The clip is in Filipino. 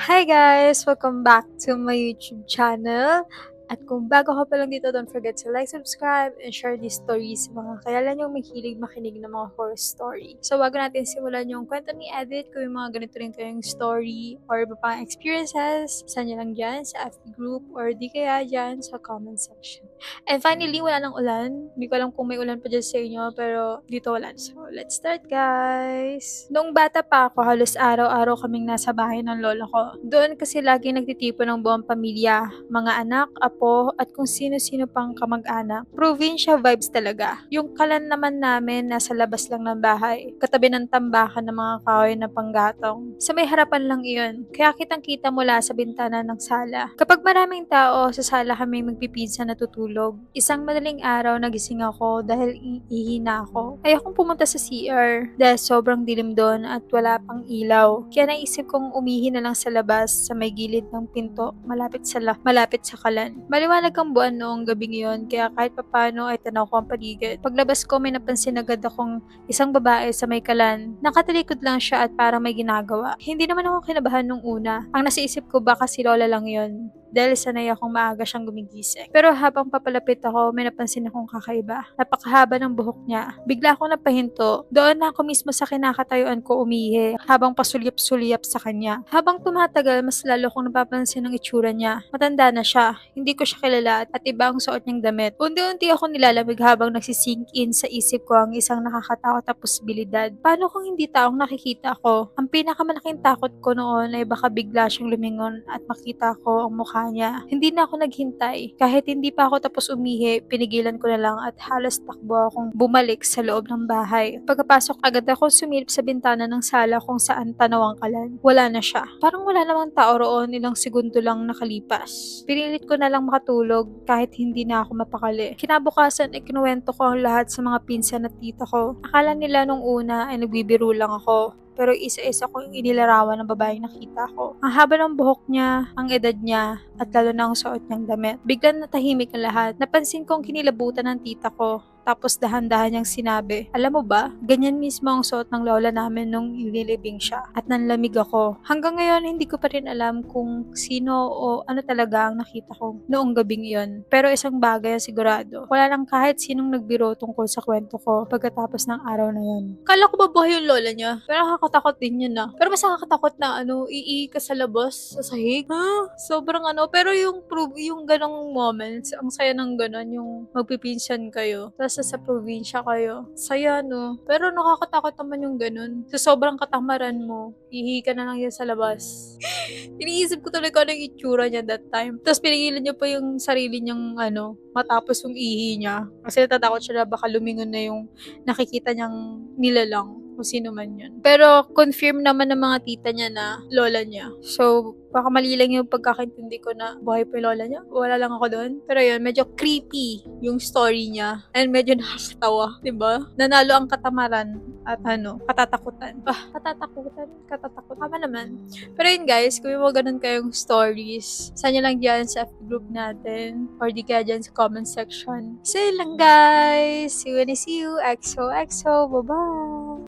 Hi guys! Welcome back to my YouTube channel. At kung bago ka pa lang dito, don't forget to like, subscribe, and share these stories sa mga kilala niyong mahilig makinig ng mga horror story. So, bago natin simulan yung kwento ni Edit, kung yung mga ganito rin kayong story or iba pang experiences, saan niyo lang dyan sa FB group or di kaya dyan sa comment section. And finally, wala nang ulan. Hindi ko alam kung may ulan pa dyan sa inyo, pero dito wala. So, let's start guys! Noong bata pa ako, halos araw-araw kaming nasa bahay ng lola ko. Doon kasi lagi nagtitipon ng buong pamilya, mga anak, apo, at kung sino-sino pang kamag-anak. Provincia vibes talaga. Yung kalan naman namin nasa labas lang ng bahay, katabi ng tambakan ng mga kahoy na panggatong. Sa may harapan lang iyon, kaya kitang-kita mula sa bintana ng sala. Kapag maraming tao, sa sala kami magpipinsa natutulog. Isang madaling araw nagising ako dahil ihina ako. Ayokong pumunta sa CR dahil sobrang dilim doon at wala pang ilaw. Kaya naisip kong umihi na lang sa labas sa may gilid ng pinto malapit sa kalan. Maliwanag ang buwan noong gabing iyon kaya kahit papano ay tanaw ko ang paligid. Paglabas ko may napansin agad akong isang babae sa may kalan. Nakatalikod lang siya at parang may ginagawa. Hindi naman ako kinabahan nung una. Ang nasa isip ko baka si Lola lang yon dahil sanay akong maaga siyang gumigising. Pero habang papalapit ako, may napansin akong kakaiba. Napakahaba ng buhok niya. Bigla akong napahinto. Doon na ako mismo sa kinakatayuan ko umihi habang pasulyap-sulyap sa kanya. Habang tumatagal, mas lalo akong napapansin ang itsura niya. Matanda na siya. Hindi ko siya kilala at iba ang suot niyang damit. Unti-unti ako nilalamig habang nagsisink in sa isip ko ang isang nakakatakot na posibilidad. Paano kung hindi taong nakikita ko? Ang pinakamalaking takot ko noon ay baka bigla siyang lumingon at makita ko ang mukha niya. Hindi na ako naghintay. Kahit hindi pa ako tapos umihi, pinigilan ko na lang at halos takbo akong bumalik sa loob ng bahay. Pagkapasok agad ako sumilip sa bintana ng sala kung saan tanaw ang kalan. Wala na siya. Parang wala namang tao roon, ilang segundo lang nakalipas. Pinilit ko na lang makatulog kahit hindi na ako mapakali. Kinabukasan ay kinuwento ko ang lahat sa mga pinsan at tita ko. Akala nila nung una ay nagbibiro lang ako. Pero isa-isa ko yung inilarawan ng babaeng nakita ko. Ang haba ng buhok niya, ang edad niya, at lalo na ang suot niyang damit. Biglang natahimik ang lahat. Napansin kong kinilabutan ng tita ko. Tapos dahan-dahan niyang sinabi, alam mo ba, ganyan mismo ang suot ng lola namin nung inilibing siya. At nanlamig ako. Hanggang ngayon, hindi ko pa rin alam kung sino o ano talaga ang nakita ko noong gabing iyon. Pero isang bagay ang sigurado. Wala lang kahit sinong nagbiro tungkol sa kwento ko pagkatapos ng araw na yun. Kala ko ba buhay yung lola niya? Pero nakakatakot din yun pero mas nakakatakot na ii ka sa labas, sa sahig. Sobrang pero yung ganong moments, ang saya ng ganon, yung magpipinsan kayo. Tapos sa probinsya kayo. Saya, no? Pero nakakatakot naman yung ganun. Sa sobrang katamaran mo, ihi ka na lang yan sa labas. Iniisip ko talaga ano yung itsura niya that time. Tapos pinigilan niya pa yung sarili niyang matapos yung ihi niya. Kasi natatakot siya na baka lumingon na yung nakikita niyang nilalang kung sino man yun. Pero confirm naman ng mga tita niya na lola niya. So, baka mali lang yung pagkakaintindi ko na buhay pa yung lola niya. Wala lang ako doon. Pero yun, medyo creepy yung story niya. And medyo nakakatawa, diba? Nanalo ang katamaran at katatakutan. Katatakutan? Katatakot. Tama naman. Pero yun guys, kung yung mga ganun kayong stories, saan nyo lang dyan sa FB group natin or di kaya dyan sa comment section. So yun lang guys. See you when I see you. XOXO. Bye-bye.